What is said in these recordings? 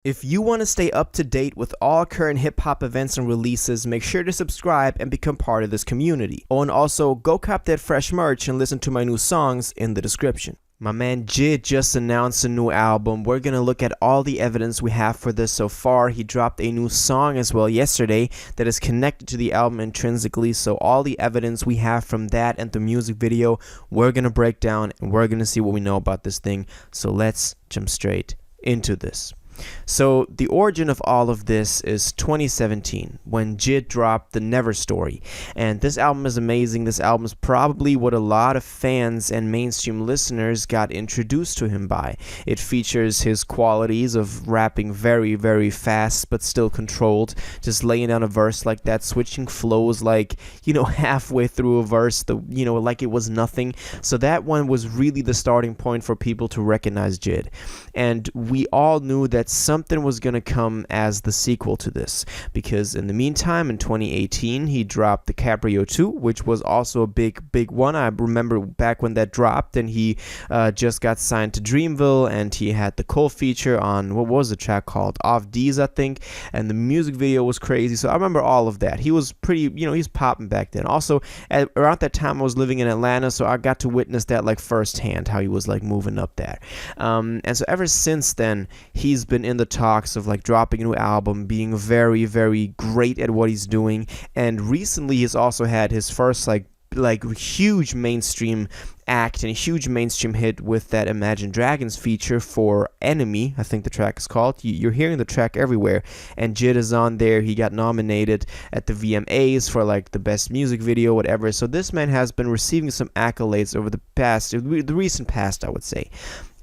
If you want to stay up to date with all current hip-hop events and releases, make sure to subscribe and become part of this community. Oh, and also, go cop that fresh merch and listen to my new songs in the description. My man JID just announced a new album. We're gonna look at all the evidence we have for this so far. He dropped a new song as well yesterday that is connected to the album intrinsically, so all the evidence we have from that and the music video, we're gonna break down and we're gonna see what we know about this thing. So let's jump straight into this. So the origin of all of this is 2017 when JID dropped The Never Story, and this album is amazing. This album is probably what a lot of fans and mainstream listeners got introduced to him by. It features his qualities of rapping very, very fast but still controlled, just laying down a verse like that, switching flows like, halfway through a verse, like it was nothing. So that one was really the starting point for people to recognize JID, and we all knew that something was going to come as the sequel to this, because in the meantime, in 2018, he dropped DiCaprio 2, which was also a big one. I remember back when that dropped, and he just got signed to Dreamville, and he had the Cole feature on, what was the track called? Off D's, I think, and the music video was crazy, so I remember all of that. He was pretty, he's popping back then. Also, around that time, I was living in Atlanta, so I got to witness that like firsthand, how he was like moving up there. And so ever since then, he's been in the talks of like dropping a new album, being very, very great at what he's doing, and recently he's also had his first like huge mainstream act and a huge mainstream hit with that Imagine Dragons feature for Enemy, I think the track is called. You're hearing the track everywhere, and JID is on there. He got nominated at the VMAs for like the best music video, whatever. So this man has been receiving some accolades over the recent past, I would say.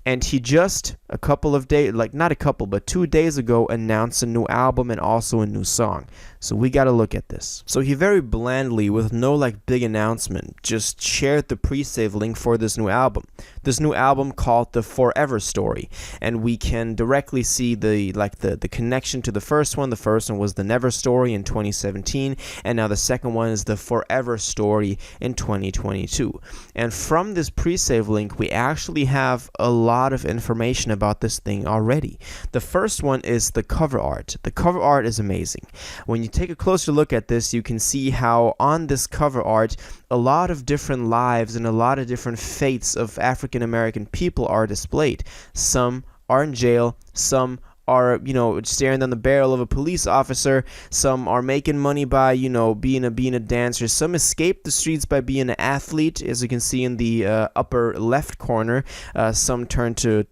And he just a couple of days, like not a couple, but 2 days ago, announced a new album and also a new song. So we got to look at this. So he very blandly, with no like big announcement, just shared the pre-save link for this new album. This new album called The Forever Story, and we can directly see the connection to the first one. The first one was The Never Story in 2017, and now the second one is The Forever Story in 2022. And from this pre-save link, we actually have a lot of information about this thing already. The first one is the cover art. The cover art is amazing. When you take a closer look at this, you can see how on this cover art, a lot of different lives and a lot of different fates of African American people are displayed. Some are in jail, some are, staring down the barrel of a police officer. Some are making money by, being a dancer. Some escape the streets by being an athlete, as you can see in the upper left corner. Some turn to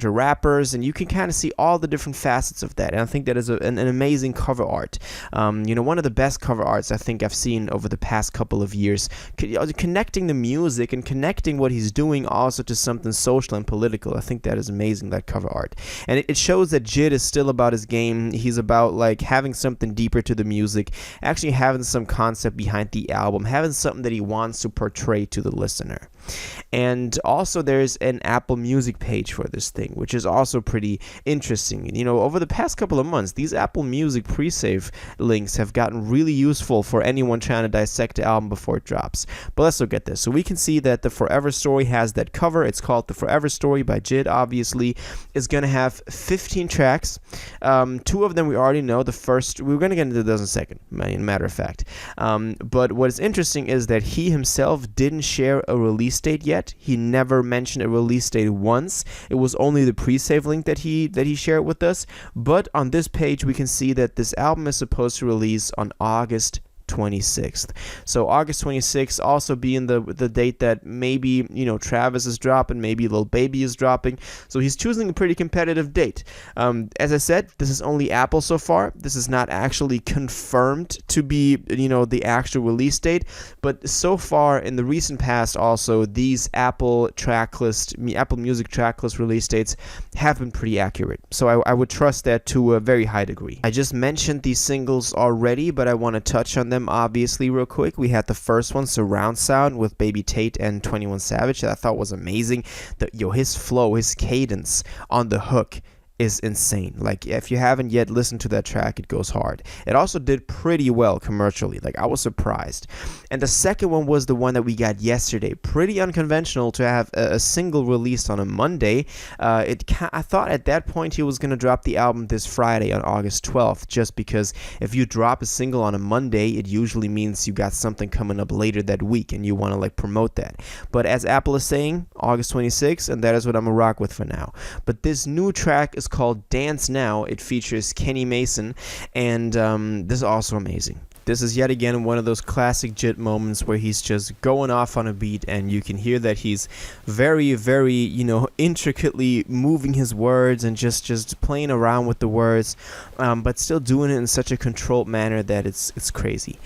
rappers, and you can kind of see all the different facets of that. And I think that is an amazing cover art. One of the best cover arts I think I've seen over the past couple of years, connecting the music and connecting what he's doing also to something social and political. I think that is amazing, that cover art. And it shows that JID is still about his game. He's about like having something deeper to the music, actually having some concept behind the album, having something that he wants to portray to the listener. And also there's an Apple Music page for this thing, which is also pretty interesting. Over the past couple of months, these Apple Music pre-save links have gotten really useful for anyone trying to dissect the album before it drops. But let's look at this. So we can see that The Forever Story has that cover. It's called The Forever Story by JID, obviously. It's going to have 15 tracks. 2 of them we already know. The first, we're going to get into those in a second, matter of fact. But what is interesting is that he himself didn't share a release date yet. He never mentioned a release date once. It was only the pre-save link that he shared with us. But on this page, we can see that this album is supposed to release on August 26th. So August 26th also being the date that maybe, Travis is dropping, maybe Lil Baby is dropping. So he's choosing a pretty competitive date. As I said, this is only Apple so far. This is not actually confirmed to be, the actual release date. But so far in the recent past also, these Apple Music tracklist release dates have been pretty accurate. So I would trust that to a very high degree. I just mentioned these singles already, but I want to touch on them obviously real quick. We had the first one, Surround Sound, with Baby Tate and 21 Savage, that I thought was amazing. His flow, his cadence on the hook is insane. Like, if you haven't yet listened to that track, it goes hard. It also did pretty well commercially. Like, I was surprised. And the second one was the one that we got yesterday. Pretty unconventional to have a single released on a Monday. I thought at that point he was going to drop the album this Friday on August 12th, just because if you drop a single on a Monday, it usually means you got something coming up later that week and you want to like promote that. But as Apple is saying, August 26th, and that is what I'm gonna rock with for now. But this new track is called Dance Now. It features Kenny Mason, and this is also amazing. This is yet again one of those classic JID moments where he's just going off on a beat, and you can hear that he's very, very, intricately moving his words and just playing around with the words, but still doing it in such a controlled manner that it's crazy.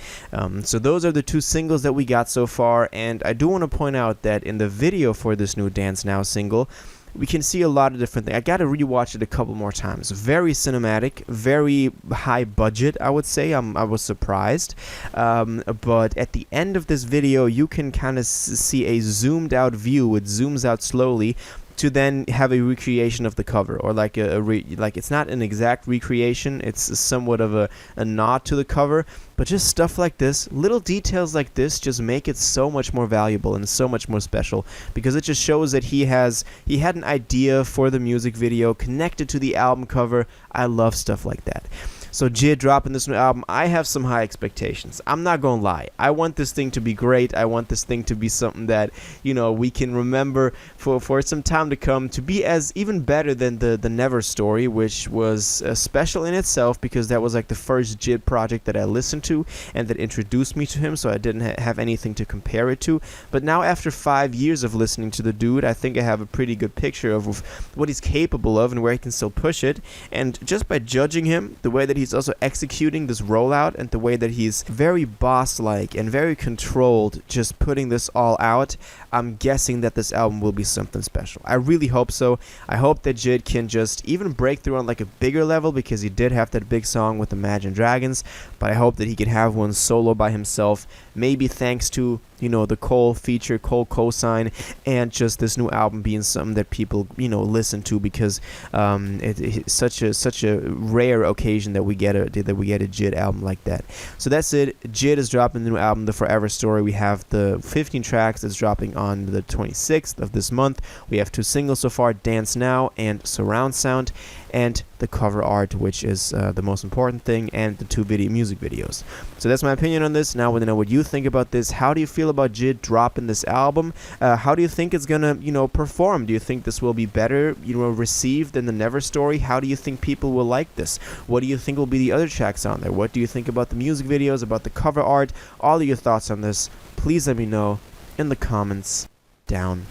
So those are the two singles that we got so far, and I do want to point out that in the video for this new Dance Now single, we can see a lot of different things. I got to rewatch it a couple more times. Very cinematic, very high budget, I would say. I was surprised. But at the end of this video, you can kind of see a zoomed out view. It zooms out slowly to then have a recreation of the cover, or like like it's not an exact recreation, it's somewhat of a nod to the cover, but just stuff like this, little details like this just make it so much more valuable and so much more special, because it just shows that he had an idea for the music video connected to the album cover. I love stuff like that. So JID dropping this new album, I have some high expectations. I'm not gonna lie. I want this thing to be great. I want this thing to be something that, we can remember for some time to come, to be as even better than the Never story, which was special in itself, because that was like the first JID project that I listened to and that introduced me to him, so I didn't have anything to compare it to. But now, after 5 years of listening to the dude, I think I have a pretty good picture of what he's capable of and where he can still push it. And just by judging him, the way that he's also executing this rollout and the way that he's very boss-like and very controlled, just putting this all out, I'm guessing that this album will be something special. I really hope so. I hope that JID can just even break through on like a bigger level, because he did have that big song with Imagine Dragons, but I hope that he can have one solo by himself, maybe thanks to the Cole feature, Cole cosign, and just this new album being something that people listen to, because it's such a rare occasion that we get a JID album like that. So that's it. JID is dropping the new album, The Forever Story. We have the 15 tracks that's dropping on the 26th of this month. We have 2 singles so far, Dance Now and Surround Sound, and the cover art, which is the most important thing, and the 2 music videos. So that's my opinion on this. Now I want to know what you think about this. How do you feel about JID dropping this album? How do you think it's gonna perform? Do you think this will be better received than the Never story? How do you think people will like this? What do you think will be the other tracks on there? What do you think about the music videos, about the cover art? All of your thoughts on this, please let me know in the comments down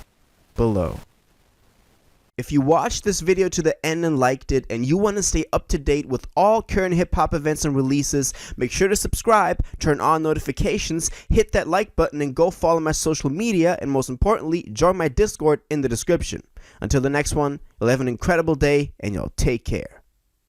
below. If you watched this video to the end and liked it, and you want to stay up to date with all current hip-hop events and releases, make sure to subscribe, turn on notifications, hit that like button, and go follow my social media, and most importantly, join my Discord in the description. Until the next one, you'll have an incredible day, and y'all take care.